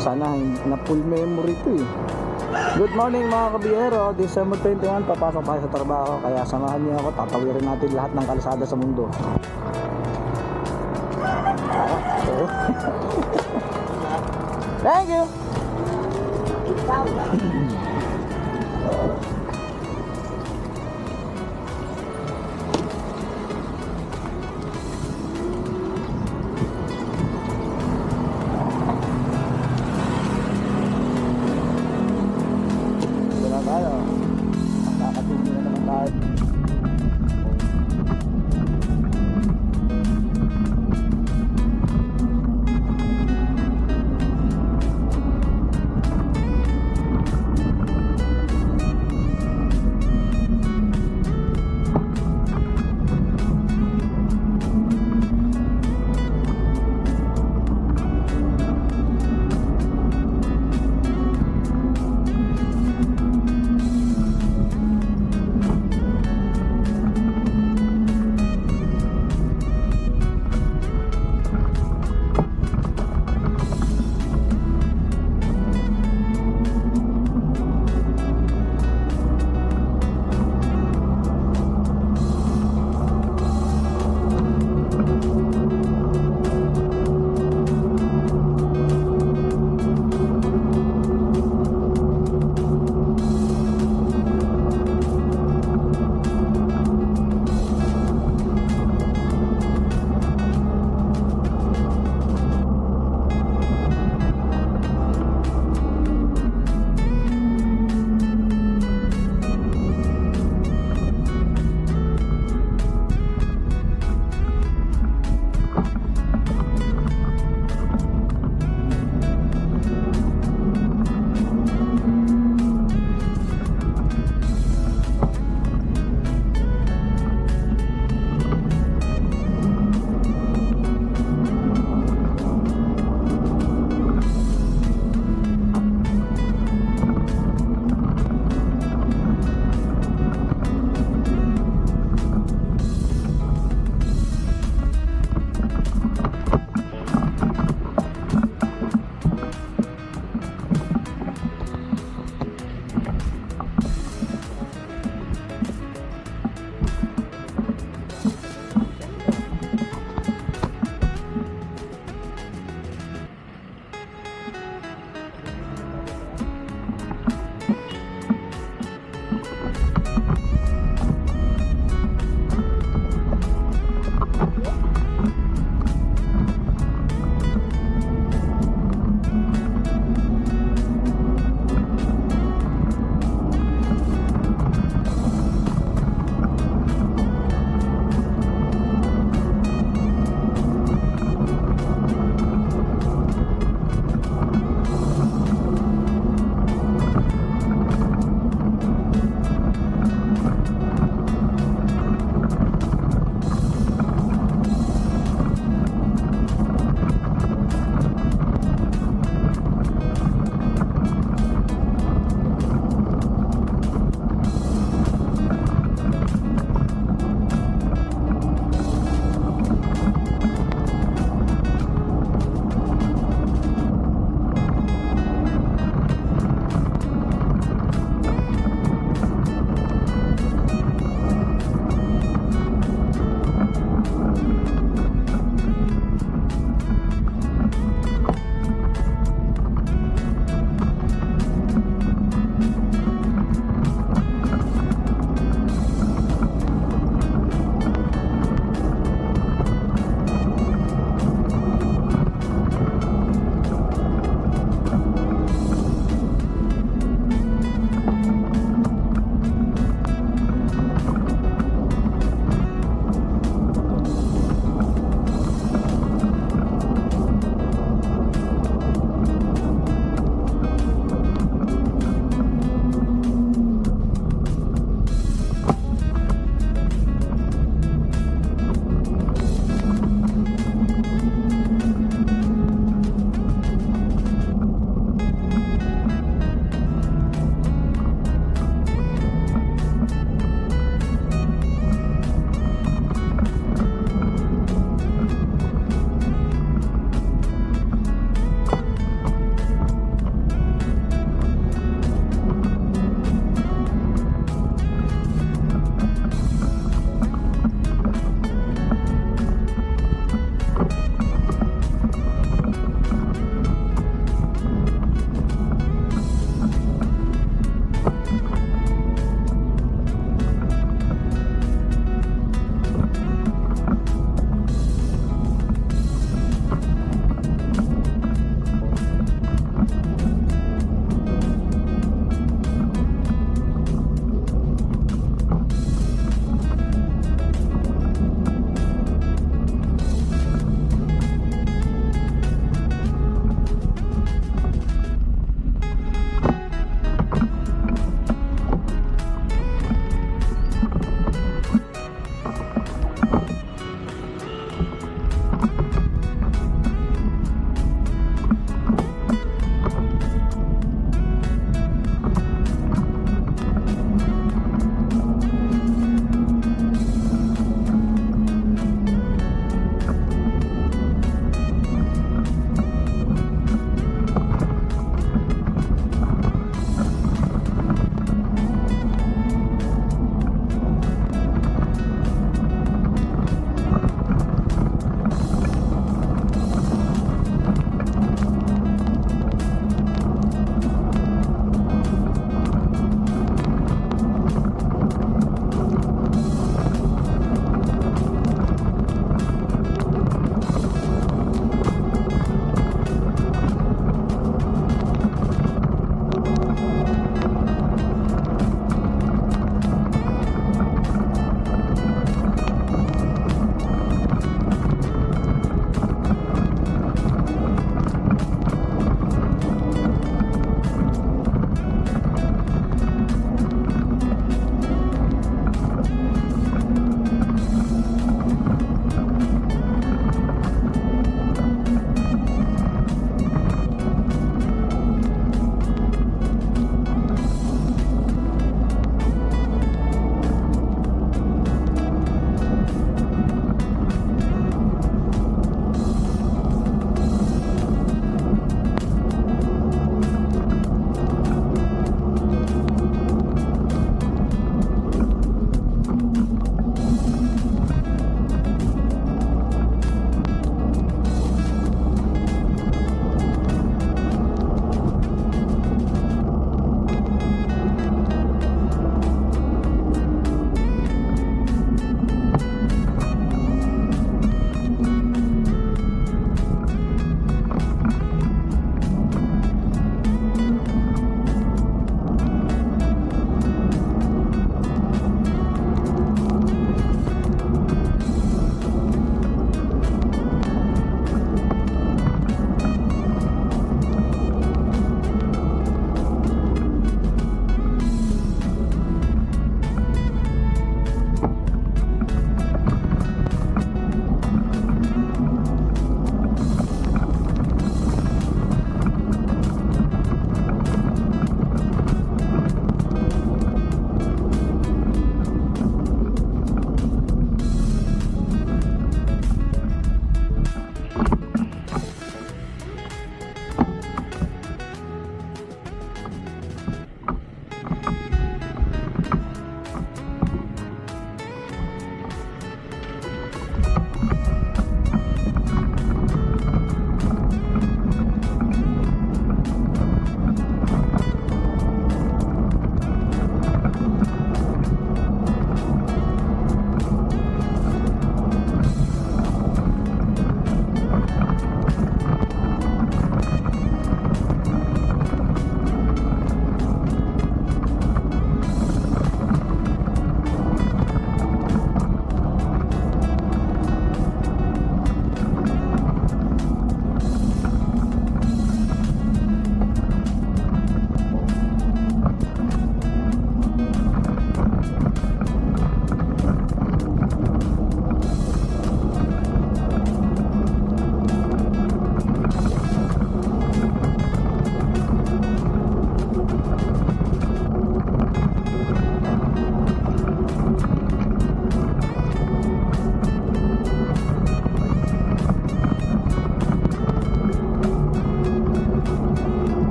Sana na full memory to eh. Good morning mga kabiyero. December 21, papasok tayo sa trabaho. Kaya samahan niyo ako, tatawirin natin lahat ng kalsada sa mundo. Thank you. Tayo. Nakakatindi na naman tayo.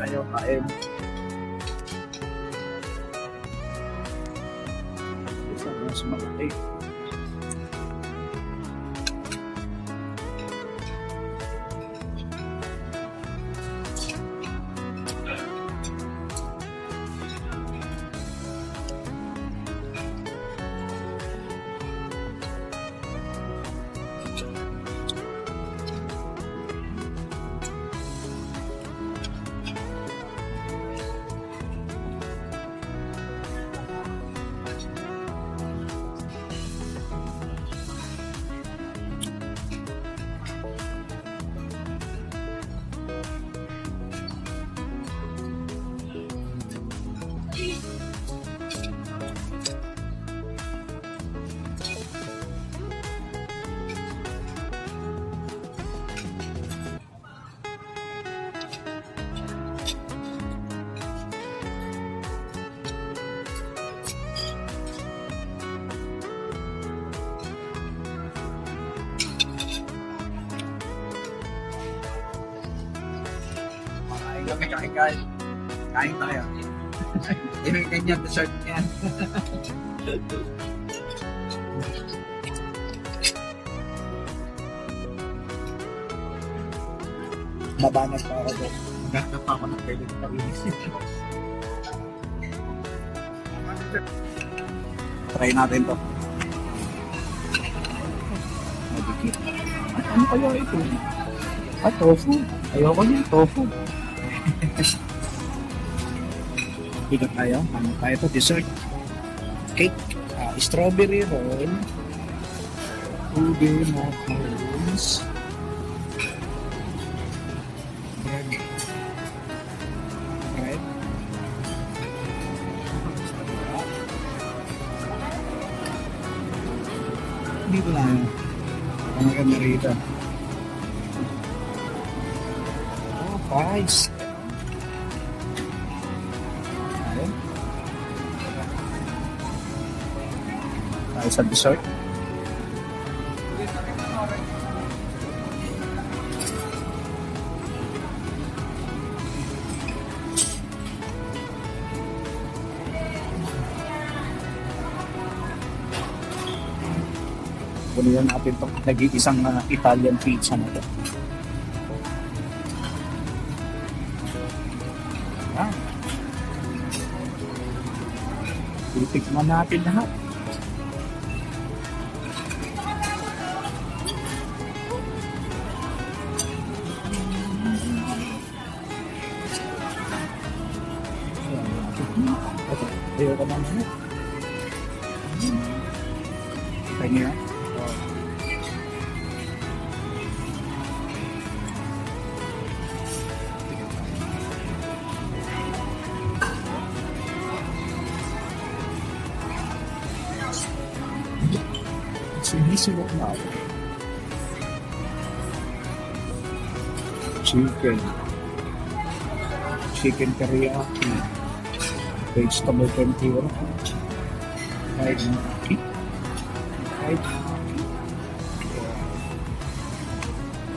Tayo kain. Isang mas malaki. Kami kain. Kain tayo. May ganyan dessert yan. Mabanat pa ako doon. Maghanap pa ako ng pwede na palinis. Try natin to. Madikit. Ano kaya ito? Tofu. Ayoko din, tofu. Dito tayo. Ano tayo to? Dessert. Cake. Strawberry roll. Ube macarons. Bread. Bread. Dito na yun. Ang maganda rito. Fries. Tayo sa dessert. Kunin natin itong nag-iisang Italian pizza na ito. Titikman natin lahat. Ayaw ka naman lahat. Kita niyo yan? Sinisilok na ako. Chicken teriyaki, vegetable tempura, fried monkey,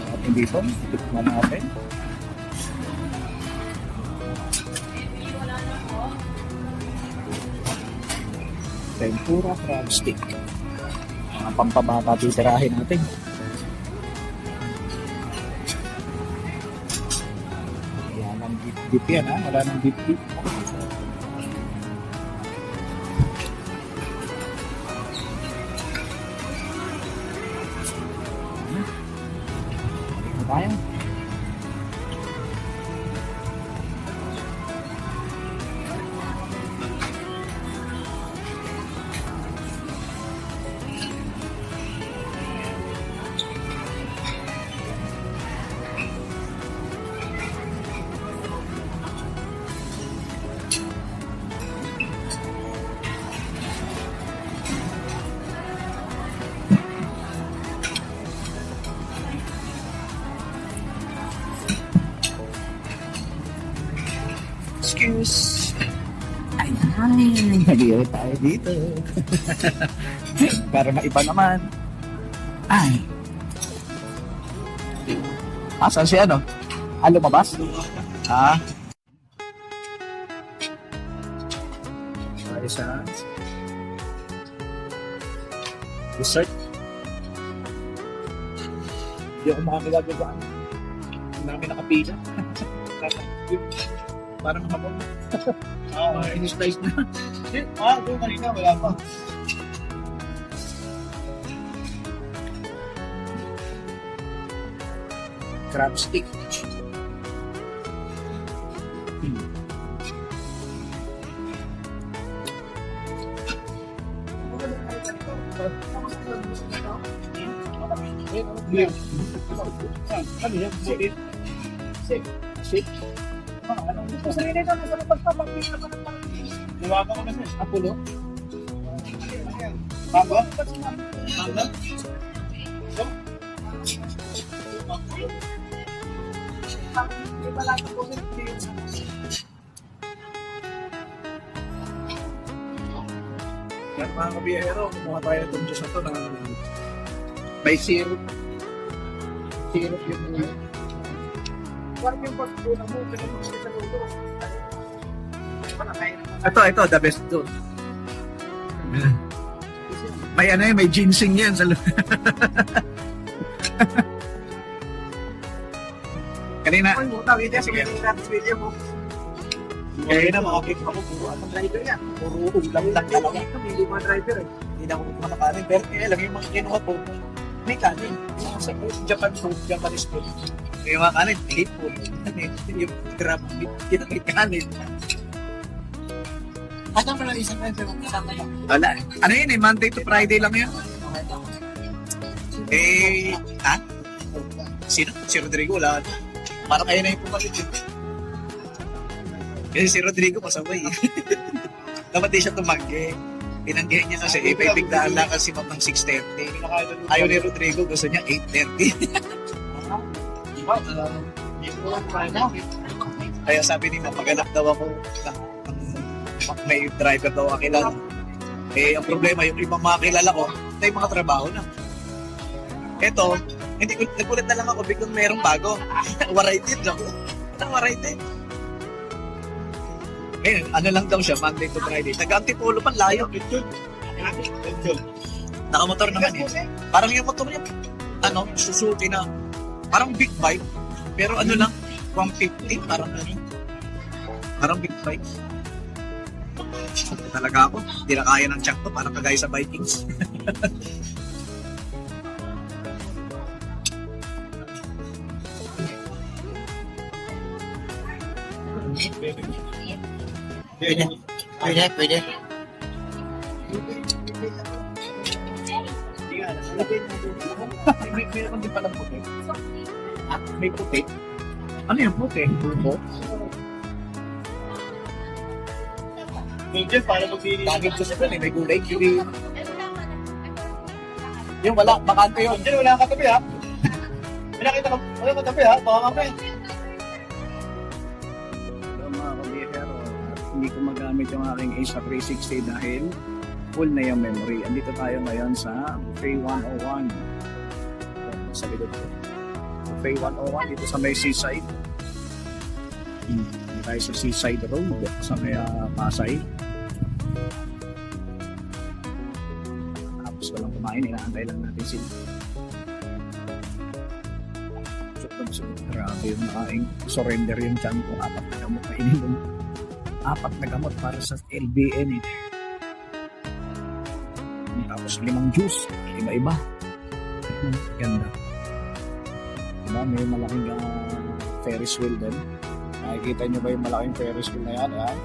at hindi pa, tikman natin. Tempura crab stick. Mga pampabata titirahin natin. Ayan ang dip yan ha. Wala nang dip. Ano tayo? Excuse. Ay, nag-iwi tayo dito. Para maiba naman. Ay. Saan si ano? Lumabas? tayo sa dessert. Hindi ako makakilagabaan. Ang dami nakapila. Para makapon. In-slice na. Doon kanina, wala pa. Crab stick. Ano yan? Shake? Anong gusto sa rin ito? Nasa pagpapakita ko ng niwaga ko na siya. Apollo? Mango? Mango? So? Yan mga kabiyahero, kumuha tayo itong Diyos na ito na may syrup. Syrup yung muli. Parang yung pagkuna mo, sa luto. Ito, the best doon. May ano may ginseng yan sa luto. Kanina. Sige. Kaya na mga cake ako, puro atong driver yan. Puro ulam lang talaga. Hindi mga driver eh. Hindi na ako makakanin. Pero kaya lang yung mga kinuha po, may kanin. Yung sa Japan food, Japanese food. Yung mga kanin, hate food. Yung crab, may kanin. At ang pala isang driver mo kasama lang. Wala. Ano yun eh, Monday to Friday lang yun. Ha? Sino? Si Rodrigo, wala. Parang kayo na yung pumalit yun. Kasi si Rodrigo pasaway. Dapat di siya tumanggi. Tinanggihan niya kasi biglaan lang kasi mamang 6:30. Ayaw ni Rodrigo, gusto niya 8:30. Kaya sabi ni Ma'am, maganap daw ako ng may driver daw kakilala. Eh, ang problema, yung ibang mga kilala ko, may mga trabaho na. Eto, hindi ko, nagulat na lang ako, biglang merong bago. Warranted ako. Warranted. Eh, ano lang daw siya, Monday to Friday. Taga-Antipolo pa, layo. Nakamotor naman eh. Parang yung motor niya, Suzuki na, parang big bike. Pero ano lang, 150, parang big bike. Talaga ako, hindi na kaya ng tiyak ko, parang kagaya sa Vikings. Pwede. May din palang puti. May puti. Ano yung puti? Pulpo? Angel, para magpili. Bakit ko sa may gulay, green. Yung wala, bakante yun. Angel, wala kang katabi ha? Pinakita ko, wala kang katabi ha? Baka kami. Hello mga kabiyahero, hindi ko magamit yung aking Ace 360 dahil full na yung memory. Andito tayo ngayon sa Buffet 101. Sa likod ko. Buffet 101 dito sa may seaside. Dito tayo sa seaside road sa may Pasay. Tapos walang kumain, inaantay lang natin sila. Grabe yung aking surrender yung tiyan ko. 4 na gamot na ininom. 4 na gamot para sa LBN eh. Tapos 5 juice, iba-iba. Ganda. Diba, may malaking Ferris wheel din. Nakikita nyo ba yung malaking Ferris wheel na yan? Yan.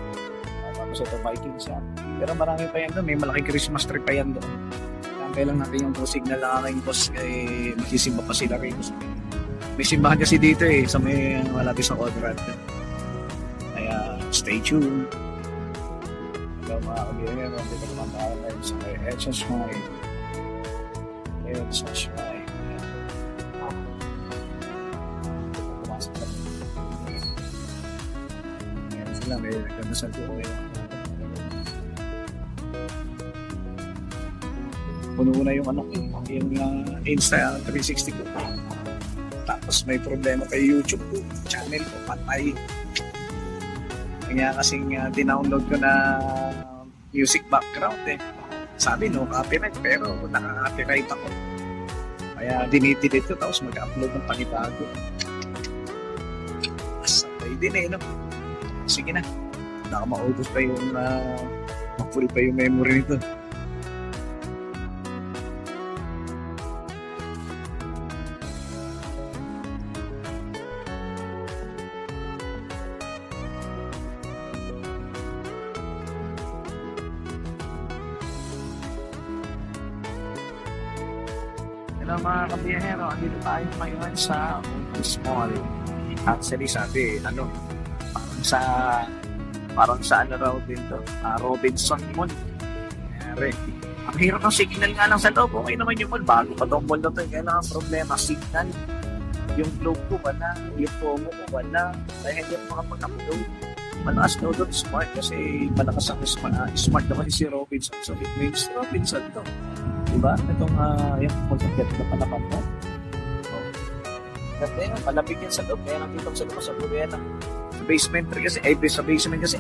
Tapos ito Vikings yan. Pero marami pa yan doon. May malaking Christmas tree pa yan doon. Kaya lang natin yung signal na aking boss kay magsisimba pa sila rin. May simbahan kasi dito eh. Sa may malapit sa Conrad. Kaya stay tuned. Hello mga kabiyahero, dito naman tayo sa may Edges Mine. Edges Mine. Pumasok sa ayan sila, may nagdadasal ko kayo. Puno na yung yung Insta 360 ko. Tapos may problema kay YouTube ko. Channel ko, patay. Kaya kasing dinownload ko na music background eh. Sabi no, copyright, pero naka-copyright ako. Kaya dinidelete ko, tapos mag-upload ng panibago. Sabay din eh, no? Sige na. Baka maubos pa yung, ma-full pa yung memory nito. Hello mga kabiyahero, andito tayo ngayon sa Opus Mall. Actually sabi, parang sa ano raw din to, Robinson Mall. Kaya ang hirap ng signal nga lang sa loob. Okay naman yung mall, bago pa tong mall na to. Kaya lang ang problema, signal. Yung globe ko wala, yung promo ko wala. Kaya hindi ako makapag-upload. Malakas daw doon smart kasi malakas ang smart naman si Robinson. So it means Robinson to. Diba? Itong yung multi-get na palapan mo. Oh. Ganda yun, palapit yan sa loob. Kaya nandito sa loob sa Provena. Sa basement kasi, sa basement kasi,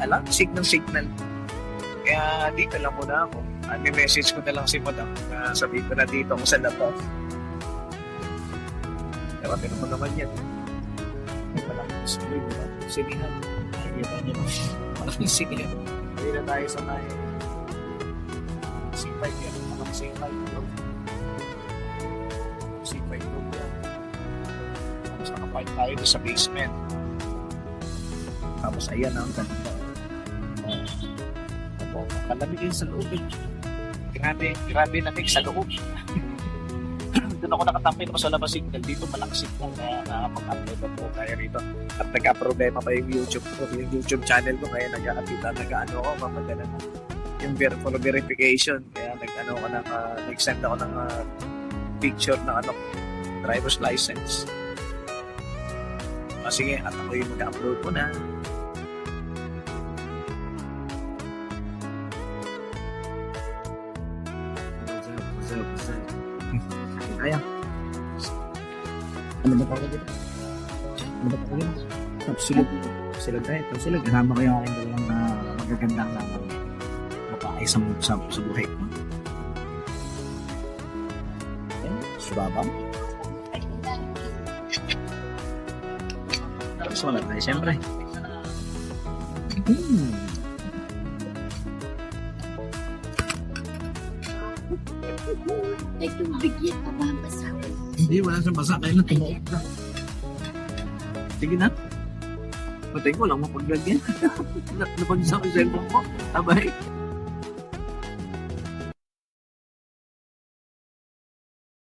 signal. Kaya dito lang muna ako. Message ko na lang si Madam. Sabihin ko na dito ako sa labas. Pero naman yan. May malaking screen, diba? Sinihan. Nakikita niyo ba? Malaking sinihan. Hindi na tayo sa tayo. C5 yan. C5 group. C5 group yan. Tapos nakapipe tayo doon sa basement. Tapos ayan ang ganda. Malamig yun sa loob eh. Grabe lamig sa loob. Doon ako nakatampay naman sa labas signal. Dito malaking signal kaya nakapag-upload ako kaya rito. At nagka-problema pa yung YouTube ko, yung YouTube channel ko kaya nag-ano ako, mamadala na yung for verification. Kaya nag-send ako ng picture ng driver's license. Sige, at ako yung mag-upload ko na. Kaya. Ano ba tawag dito? Absolute. Silog tayo. Silog. Kasama ko yung aking dalawang magagandang babae sa buhay ko. Ayan. Subabang. Tapos wala tayo siyempre. Ay, tubig yan, mababasa ko. Hindi, wala siyang basa. Kaya tumuot na. Sige na. Patay ko lang mapaglagyan. Napag sa cellphone ko. Abay.